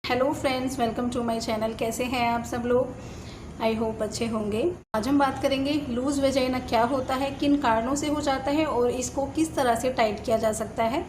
Hello friends, welcome to my channel. कैसे हैं आप सब लोग? आई होप अच्छे होंगे। आज हम बात करेंगे लूज़ वेजाइना क्या होता है, किन कारणों से हो जाता है और इसको किस तरह से टाइट किया जा सकता है।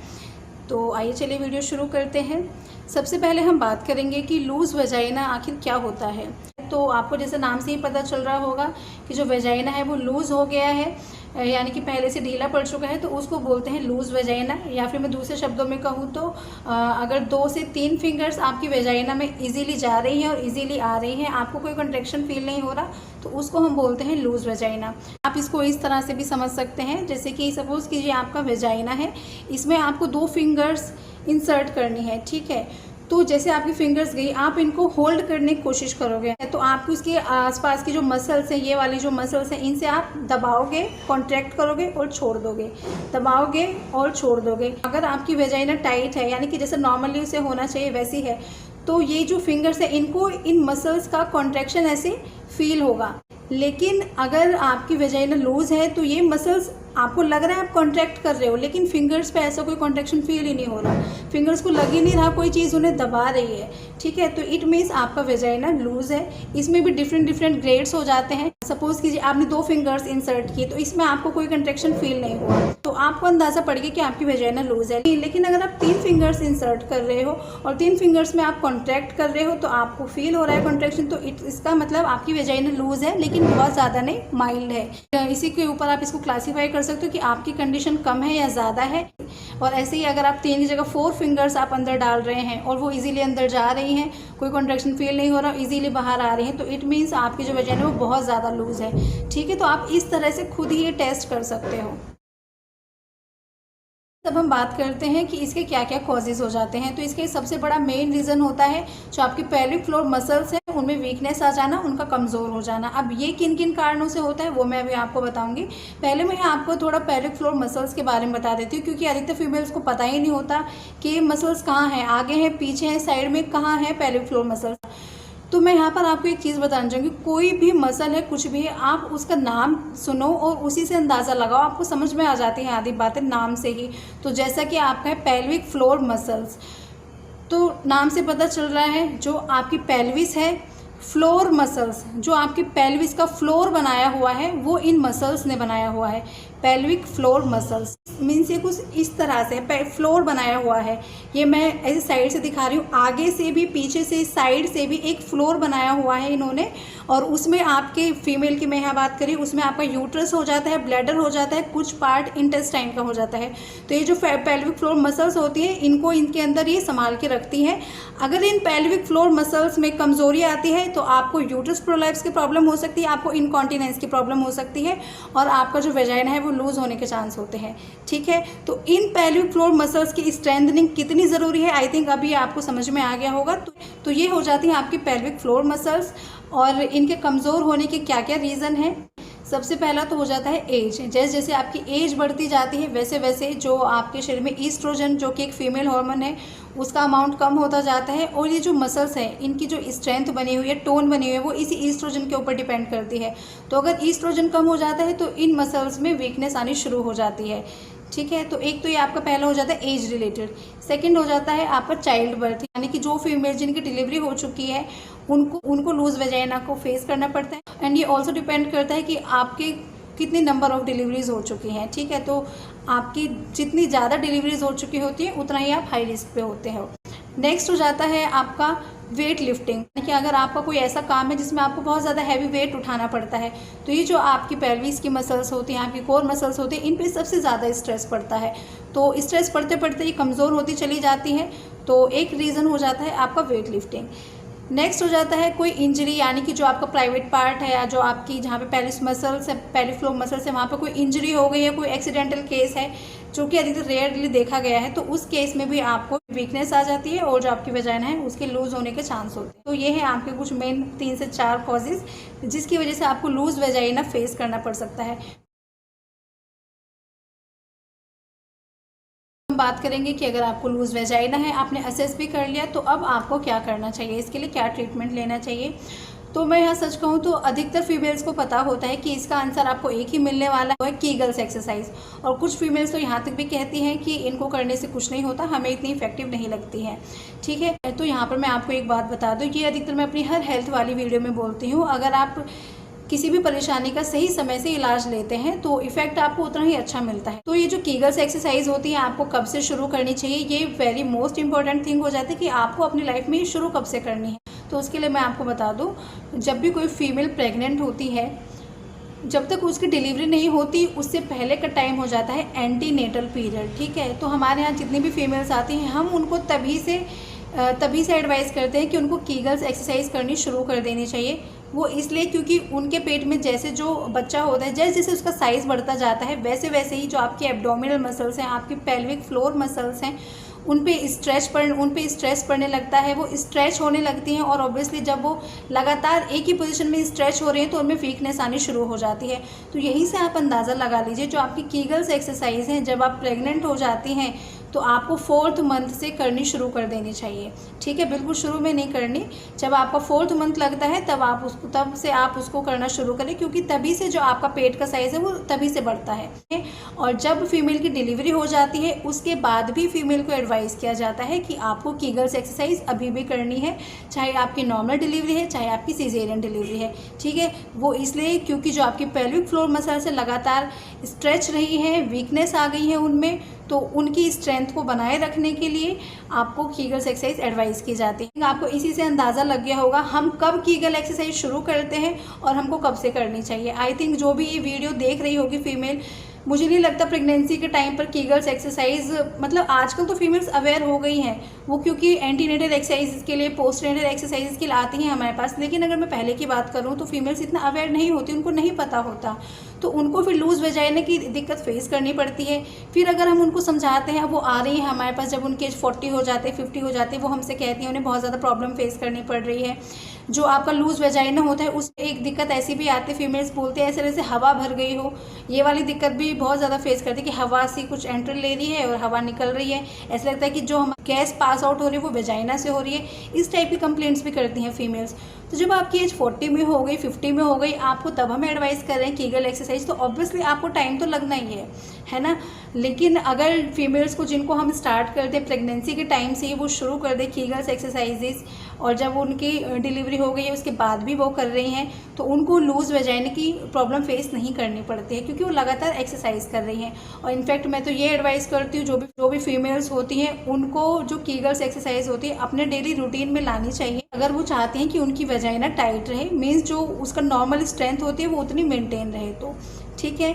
तो आइए चलिए वीडियो शुरू करते हैं। सबसे पहले हम बात करेंगे कि लूज़ वेजाइना आखिर क्या होता है। तो आपको जैसे नाम से ही पता चल रहा होगा कि जो वेजाइना है वो लूज़ हो गया है, यानी कि पहले से ढीला पड़ चुका है, तो उसको बोलते हैं लूज़ वेजाइना। या फिर मैं दूसरे शब्दों में कहूँ तो अगर 2 से 3 फिंगर्स आपकी वेजाइना में इजीली जा रही हैं और इजीली आ रही हैं, आपको कोई कंट्रैक्शन फील नहीं हो रहा, तो उसको हम बोलते हैं लूज़ वेजाइना। आप इसको इस तरह से भी समझ सकते हैं, जैसे कि सपोज़ कीजिए आपका वेजाइना है, इसमें आपको 2 फिंगर्स इंसर्ट करनी है, ठीक है। तो जैसे आपकी फिंगर्स गई, आप इनको होल्ड करने की कोशिश करोगे तो आपको उसके आसपास की जो मसल्स हैं, ये वाली जो मसल्स हैं, इनसे आप दबाओगे, कॉन्ट्रैक्ट करोगे और छोड़ दोगे, दबाओगे और छोड़ दोगे। अगर आपकी वेजाइना टाइट है, यानी कि जैसे नॉर्मली उसे होना चाहिए वैसी है, तो ये जो फिंगर्स है इनको इन मसल्स का कॉन्ट्रैक्शन ऐसे फील होगा। लेकिन अगर आपकी वेजाइना लूज़ है तो ये मसल्स आपको लग रहा है आप कॉन्ट्रैक्ट कर रहे हो, लेकिन फिंगर्स पे ऐसा कोई कॉन्ट्रैक्शन फील ही नहीं हो रहा, फिंगर्स को लग ही नहीं रहा कोई चीज़ उन्हें दबा रही है, ठीक है। तो इट मीन्स आपका वेजाइना लूज़ है। इसमें भी डिफरेंट ग्रेड्स हो जाते हैं। सपोज कीजिए आपने 2 फिंगर्स इंसर्ट किए, तो इसमें आपको कोई कंट्रैक्शन फील नहीं हुआ, तो आपको अंदाज़ा पड़ गया कि आपकी वेजाइना लूज़ है। लेकिन अगर आप 3 फिंगर्स इंसर्ट कर रहे हो और 3 फिंगर्स में आप कॉन्ट्रैक्ट कर रहे हो, तो आपको फील हो रहा है कॉन्ट्रैक्शन, तो इसका मतलब आपकी वेजाइना लूज़ है, लेकिन बहुत ज़्यादा नहीं, माइल्ड है। इसी के ऊपर आप इसको क्लासीफाई कर सकते हो कि आपकी कंडीशन कम है या ज़्यादा है। और ऐसे ही अगर आप 3 की जगह 4 फिंगर्स आप अंदर डाल रहे हैं और वो इजीली अंदर जा रही हैं, कोई कॉन्ट्रैक्शन फील नहीं हो रहा, इजीली बाहर आ रही हैं, तो इट मीन्स आपकी जो वेजाइना है वो बहुत ज़्यादा लूज़ है, ठीक है। तो आप इस तरह से खुद ही ये टेस्ट कर सकते हो। तब हम बात करते हैं कि इसके क्या क्या कॉजेज़ हो जाते हैं। तो इसके सबसे बड़ा मेन रीज़न होता है जो आपकी पेल्विक फ्लोर मसल्स हैं, उनमें वीकनेस आ जाना, उनका कमज़ोर हो जाना। अब ये किन किन कारणों से होता है वो मैं अभी आपको बताऊंगी। पहले मैं आपको थोड़ा पेल्विक फ्लोर मसल्स के बारे में बता देती हूँ, क्योंकि अधिकतर फीमेल्स को पता ही नहीं होता कि मसल्स कहाँ हैं, आगे हैं, पीछे हैं, साइड में कहाँ है पेल्विक फ्लोर मसल्स। तो मैं यहाँ पर आपको एक चीज़ बताना चाहूँगी, कोई भी मसल है, कुछ भी है, आप उसका नाम सुनो और उसी से अंदाज़ा लगाओ, आपको समझ में आ जाती हैं आधी बातें नाम से ही। तो जैसा कि आपका है पेल्विक फ्लोर मसल्स, तो नाम से पता चल रहा है जो आपकी पेल्विस है, फ्लोर मसल्स, जो आपकी पेल्विस का फ्लोर बनाया हुआ है वो इन मसल्स ने बनाया हुआ है। पेल्विक फ्लोर मसल्स मीन्स ये कुछ इस तरह से फ्लोर बनाया हुआ है। ये मैं ऐसे साइड से दिखा रही हूँ, आगे से भी, पीछे से, साइड से भी एक फ्लोर बनाया हुआ है इन्होंने। और उसमें आपके फीमेल की मैं यहाँ बात करी, उसमें आपका यूट्रस हो जाता है, ब्लैडर हो जाता है, कुछ पार्ट इंटेस्टाइन का हो जाता है। तो ये जो पेल्विक फ्लोर मसल्स होती हैं, इनको इनके अंदर ये संभाल के रखती हैं। अगर इन पेल्विक फ्लोर मसल्स में कमज़ोरी आती है तो आपको यूट्रस प्रोलैप्स की प्रॉब्लम हो सकती है, आपको इनकॉन्टिनेंस की प्रॉब्लम हो सकती है, और आपका जो वेजाइना है वो लूज़ होने के चांस होते हैं, ठीक है। तो इन पेल्विक फ्लोर मसल्स की स्ट्रेंथनिंग कितनी ज़रूरी है, आई थिंक अभी आपको समझ में आ गया होगा। तो ये हो जाती हैं आपकी पेल्विक फ्लोर मसल्स। और इनके कमज़ोर होने के क्या क्या रीज़न हैं। सबसे पहला तो हो जाता है एज। जैसे जैसे आपकी एज बढ़ती जाती है, वैसे वैसे जो आपके शरीर में ईस्ट्रोजन, जो कि एक फीमेल हार्मोन है, उसका अमाउंट कम होता जाता है। और ये जो मसल्स हैं, इनकी जो स्ट्रेंथ बनी हुई है, टोन बनी हुई है, वो इसी ईस्ट्रोजन के ऊपर डिपेंड करती है। तो अगर ईस्ट्रोजन कम हो जाता है तो इन मसल्स में वीकनेस आनी शुरू हो जाती है, ठीक है। तो एक तो ये आपका पहला हो जाता है एज रिलेटेड। सेकंड हो जाता है आपका चाइल्ड बर्थ, यानी कि जो फीमेल जिनकी डिलीवरी हो चुकी है उनको लूज़ वेजाइना को फेस करना पड़ता है। एंड ये ऑल्सो डिपेंड करता है कि आपके कितनी नंबर ऑफ डिलीवरीज हो चुकी हैं, ठीक है। तो आपकी जितनी ज़्यादा डिलीवरीज हो चुकी होती है, उतना ही आप हाई रिस्क पे होते हो। नेक्स्ट हो जाता है आपका वेट लिफ्टिंग, कि अगर आपका कोई ऐसा काम है जिसमें आपको बहुत ज़्यादा हैवी वेट उठाना पड़ता है, तो ये जो आपकी पेल्विस की मसल्स होती हैं, आपकी कोर मसल्स होती हैं, इन पे सबसे ज़्यादा स्ट्रेस पड़ता है। तो स्ट्रेस पड़ते पड़ते ये कमज़ोर होती चली जाती हैं। तो एक रीज़न हो जाता है आपका वेट लिफ्टिंग। नेक्स्ट हो जाता है कोई इंजरी, यानी कि जो आपका प्राइवेट पार्ट है, या जो आपकी जहाँ पे पेल्विस मसल्स है, पेल्विक फ्लोर मसल्स है, वहाँ पे कोई इंजरी हो गई है, कोई एक्सीडेंटल केस है, जो कि अधिकतर रेयरली देखा गया है, तो उस केस में भी आपको वीकनेस आ जाती है और जो आपकी वेजाइना है उसके लूज़ होने के चांस होते हैं। तो ये है आपके कुछ मेन 3 से 4 कॉजेज़ जिसकी वजह से आपको लूज़ वेजाइना फेस करना पड़ सकता है। बात करेंगे कि अगर आपको लूज़ वेजाइना है, आपने असेस भी कर लिया, तो अब आपको क्या करना चाहिए, इसके लिए क्या ट्रीटमेंट लेना चाहिए। तो मैं यहाँ सच कहूँ तो अधिकतर फीमेल्स को पता होता है कि इसका आंसर आपको एक ही मिलने वाला है, कीगल्स एक्सरसाइज। और कुछ फीमेल्स तो यहाँ तक भी कहती हैं कि इनको करने से कुछ नहीं होता, हमें इतनी इफेक्टिव नहीं लगती है। ठीक है, तो यहाँ पर मैं आपको एक बात बता दूँ, ये अधिकतर मैं अपनी हर हेल्थ वाली वीडियो में बोलती हूँ, अगर आप किसी भी परेशानी का सही समय से इलाज लेते हैं तो इफेक्ट आपको उतना ही अच्छा मिलता है। तो ये जो कीगल्स एक्सरसाइज होती है आपको कब से शुरू करनी चाहिए, ये वेरी मोस्ट इंपॉर्टेंट थिंग हो जाती है कि आपको अपनी लाइफ में शुरू कब से करनी है। तो उसके लिए मैं आपको बता दूं, जब भी कोई फीमेल प्रेग्नेंट होती है, जब तक उसकी डिलीवरी नहीं होती उससे पहले का टाइम हो जाता है एंटीनेटल पीरियड। ठीक है, तो हमारे यहाँ जितनी भी फीमेल्स आती हैं हम उनको तभी से एडवाइस करते हैं कि उनको कीगल्स एक्सरसाइज करनी शुरू कर देनी चाहिए। वो इसलिए क्योंकि उनके पेट में जैसे जो बच्चा होता है, जैसे जैसे उसका साइज़ बढ़ता जाता है वैसे वैसे ही जो आपके एब्डोमिनल मसल्स हैं, आपकी पेल्विक फ्लोर मसल्स हैं, उन पे स्ट्रेच पड़ने लगता है, वो स्ट्रेच होने लगती हैं। और ऑब्वियसली जब वो लगातार एक ही पोजीशन में स्ट्रेच हो रही हैं तो उनमें वीकनेस आनी शुरू हो जाती है। तो यहीं से आप अंदाज़ा लगा लीजिए, जो आपकी कीगल्स एक्सरसाइज हैं जब आप प्रेग्नेंट हो जाती हैं तो आपको 4th मंथ से करनी शुरू कर देनी चाहिए। ठीक है, बिल्कुल शुरू में नहीं करनी, जब आपका 4th मंथ लगता है तब से आप उसको करना शुरू करें, क्योंकि तभी से जो आपका पेट का साइज़ है वो तभी से बढ़ता है। और जब फीमेल की डिलीवरी हो जाती है उसके बाद भी फीमेल को एडवाइस किया जाता है कि आपको कीगल्स एक्सरसाइज अभी भी करनी है, चाहे आपकी नॉर्मल डिलीवरी है चाहे आपकी सीजेरियन डिलीवरी है। ठीक है, वो इसलिए क्योंकि जो आपकी पेल्विक फ्लोर मसल से लगातार स्ट्रेच रही है, वीकनेस आ गई है उनमें, तो उनकी स्ट्रेंथ को बनाए रखने के लिए आपको कीगल्स एक्सरसाइज एडवाइस की जाती है। आपको इसी से अंदाज़ा लग गया होगा हम कब कीगल एक्सरसाइज शुरू करते हैं और हमको कब से करनी चाहिए। आई थिंक जो भी ये वीडियो देख रही होगी फीमेल, मुझे नहीं लगता प्रेगनेंसी के टाइम पर कीगल्स एक्सरसाइज, मतलब आजकल तो फीमेल्स अवेयर हो गई हैं वो, क्योंकि एंटीनेटल एक्सरसाइज के लिए, पोस्टनेटल एक्सरसाइज के लिए आती हैं हमारे पास। लेकिन अगर मैं पहले की बात करूं तो फीमेल्स इतना अवेयर नहीं होती, उनको नहीं पता होता, तो उनको फिर लूज़ वजाइना की दिक्कत फेस करनी पड़ती है। फिर अगर हम उनको समझाते हैं, वो आ रही है हमारे पास जब उनके एज 40 हो जाते, 50 हो जाते, वो हमसे कहती हैं उन्हें बहुत ज़्यादा प्रॉब्लम फेस करनी पड़ रही है। जो आपका लूज़ वजाइना होता है उस एक दिक्कत ऐसी भी आती है, फीमेल्स बोलते हैं ऐसे जैसे हवा भर गई हो, ये वाली दिक्कत भी बहुत ज़्यादा फेस करती है कि हवा सी कुछ एंटर ले रही है और हवा निकल रही है, ऐसा लगता है कि जो हम गैस पास आउट हो रही है वो वजाइना से हो रही है। इस टाइप की कंप्लेंट्स भी करती हैं फीमेल्स। तो जब आपकी एज 40 में हो गई, 50 में हो गई, आपको तब हम एडवाइस कर रहे हैं कीगल एक्सरसाइज, तो ऑब्वियसली आपको टाइम तो लगना ही है ना। लेकिन अगर फीमेल्स को, जिनको हम स्टार्ट कर दें प्रेगनेंसी के टाइम से ही वो शुरू कर दें कीगल्स एक्सरसाइजेस, और जब उनकी डिलीवरी हो गई है उसके बाद भी वो कर रही हैं, तो उनको लूज़ वजाइना की प्रॉब्लम फेस नहीं करनी पड़ती है, क्योंकि वो लगातार एक्सरसाइज कर रही हैं। और इनफैक्ट मैं तो ये एडवाइस करती हूँ जो भी फीमेल्स होती हैं उनको जो कीगल्स एक्सरसाइज होती है अपने डेली रूटीन में लानी चाहिए, अगर वो चाहती हैं कि उनकी वजाइना टाइट रहे, मीन्स जो उसका नॉर्मल स्ट्रेंथ होती है वो उतनी मेंटेन रहे। तो ठीक है,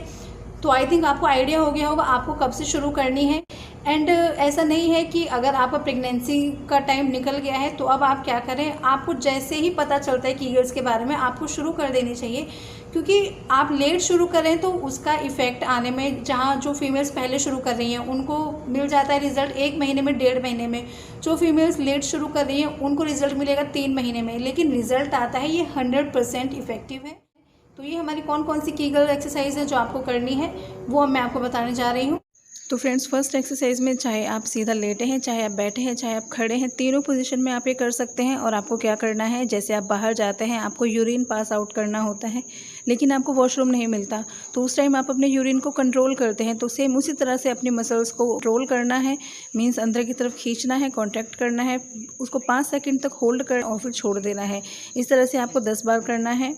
तो आई थिंक आपको आइडिया हो गया होगा आपको कब से शुरू करनी है। एंड ऐसा नहीं है कि अगर आपका प्रेगनेंसी का टाइम निकल गया है तो अब आप क्या करें, आपको जैसे ही पता चलता है कीगल्स के बारे में आपको शुरू कर देनी चाहिए, क्योंकि आप लेट शुरू करें तो उसका इफ़ेक्ट आने में, जहाँ जो फीमेल्स पहले शुरू कर रही हैं उनको मिल जाता है रिजल्ट 1 महीने में, 1.5 महीने में। जो फीमेल्स लेट शुरू कर रही हैं उनको रिजल्ट मिलेगा 3 महीने में, लेकिन रिजल्ट आता है ये 100% इफेक्टिव है। तो ये हमारी कौन कौन सी कीगल एक्सरसाइज है जो आपको करनी है वो अब मैं आपको बताने जा रही हूँ। तो फ्रेंड्स, फर्स्ट एक्सरसाइज में चाहे आप सीधा लेटे हैं, चाहे आप बैठे हैं, चाहे आप खड़े हैं, तीनों पोजीशन में आप ये कर सकते हैं। और आपको क्या करना है, जैसे आप बाहर जाते हैं आपको यूरिन पास आउट करना होता है, लेकिन आपको वॉशरूम नहीं मिलता, तो उस टाइम आप अपने यूरिन को कंट्रोल करते हैं, तो सेम उसी तरह से अपने मसल्स को कंट्रोल करना है, मीन्स अंदर की तरफ खींचना है, कॉन्ट्रैक्ट करना है, उसको 5 सेकेंड तक होल्ड कर और फिर छोड़ देना है। इस तरह से आपको 10 बार करना है।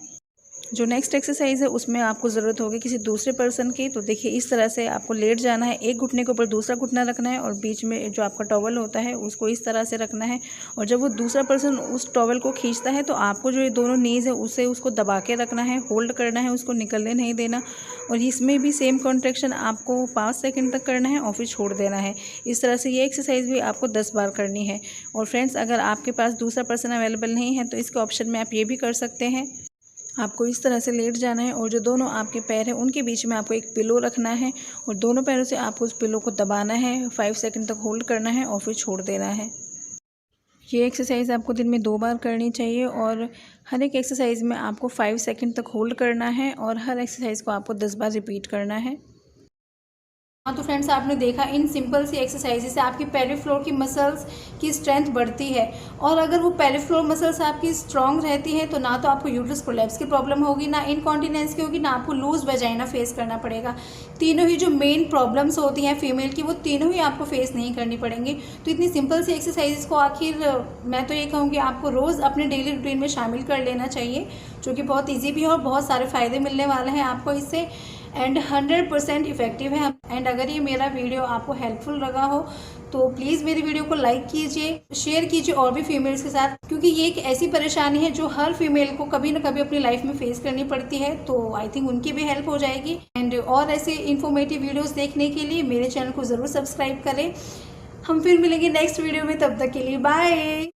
जो नेक्स्ट एक्सरसाइज है उसमें आपको ज़रूरत होगी किसी दूसरे पर्सन की। तो देखिए, इस तरह से आपको लेट जाना है, एक घुटने के ऊपर दूसरा घुटना रखना है और बीच में जो आपका टॉवल होता है उसको इस तरह से रखना है। और जब वो दूसरा पर्सन उस टॉवल को खींचता है तो आपको जो ये दोनों नीज़ है उसे उसको दबा के रखना है, होल्ड करना है, उसको निकलने नहीं देना। और इसमें भी सेम कॉन्ट्रैक्शन आपको 5 सेकेंड तक करना है और फिर छोड़ देना है। इस तरह से ये एक्सरसाइज भी आपको 10 बार करनी है। और फ्रेंड्स, अगर आपके पास दूसरा पर्सन अवेलेबल नहीं है तो इसके ऑप्शन में आप ये भी कर सकते हैं। आपको इस तरह से लेट जाना है और जो दोनों आपके पैर हैं उनके बीच में आपको एक पिलो रखना है और दोनों पैरों से आपको उस पिलो को दबाना है, 5 सेकंड तक होल्ड करना है और फिर छोड़ देना है। ये एक्सरसाइज आपको दिन में 2 बार करनी चाहिए और हर एक एक्सरसाइज में आपको 5 सेकंड तक होल्ड करना है और हर एक्सरसाइज को आपको 10 बार रिपीट करना है। हाँ तो फ्रेंड्स, आपने देखा इन सिंपल सी एक्सरसाइज से आपकी पेल्विक फ्लोर की मसल्स की स्ट्रेंथ बढ़ती है। और अगर वो पेल्विक फ्लोर मसल्स आपकी स्ट्रांग रहती है तो ना तो आपको यूट्रस प्रोलैप्स की प्रॉब्लम होगी, ना इनकॉन्टिनेंस की होगी, ना आपको लूज वजाइना फेस करना पड़ेगा। तीनों ही जो मेन प्रॉब्लम्स होती हैं फीमेल की, वो तीनों ही आपको फेस नहीं करनी पड़ेंगी। तो इतनी सिंपल सी एक्सरसाइज को आखिर मैं तो ये कहूँगी आपको रोज़ अपने डेली रूटीन में शामिल कर लेना चाहिए, जो कि बहुत ईजी भी है और बहुत सारे फ़ायदे मिलने वाले हैं आपको इससे, एंड 100% इफ़ेक्टिव है। एंड अगर ये मेरा वीडियो आपको हेल्पफुल लगा हो तो प्लीज़ मेरी वीडियो को लाइक कीजिए, शेयर कीजिए और भी फीमेल्स के साथ, क्योंकि ये एक ऐसी परेशानी है जो हर फीमेल को कभी ना कभी अपनी लाइफ में फेस करनी पड़ती है। तो आई थिंक उनकी भी हेल्प हो जाएगी। एंड और ऐसे इन्फॉर्मेटिव वीडियोस देखने के लिए मेरे चैनल को ज़रूर सब्सक्राइब करें। हम फिर मिलेंगे नेक्स्ट वीडियो में, तब तक के लिए बाय।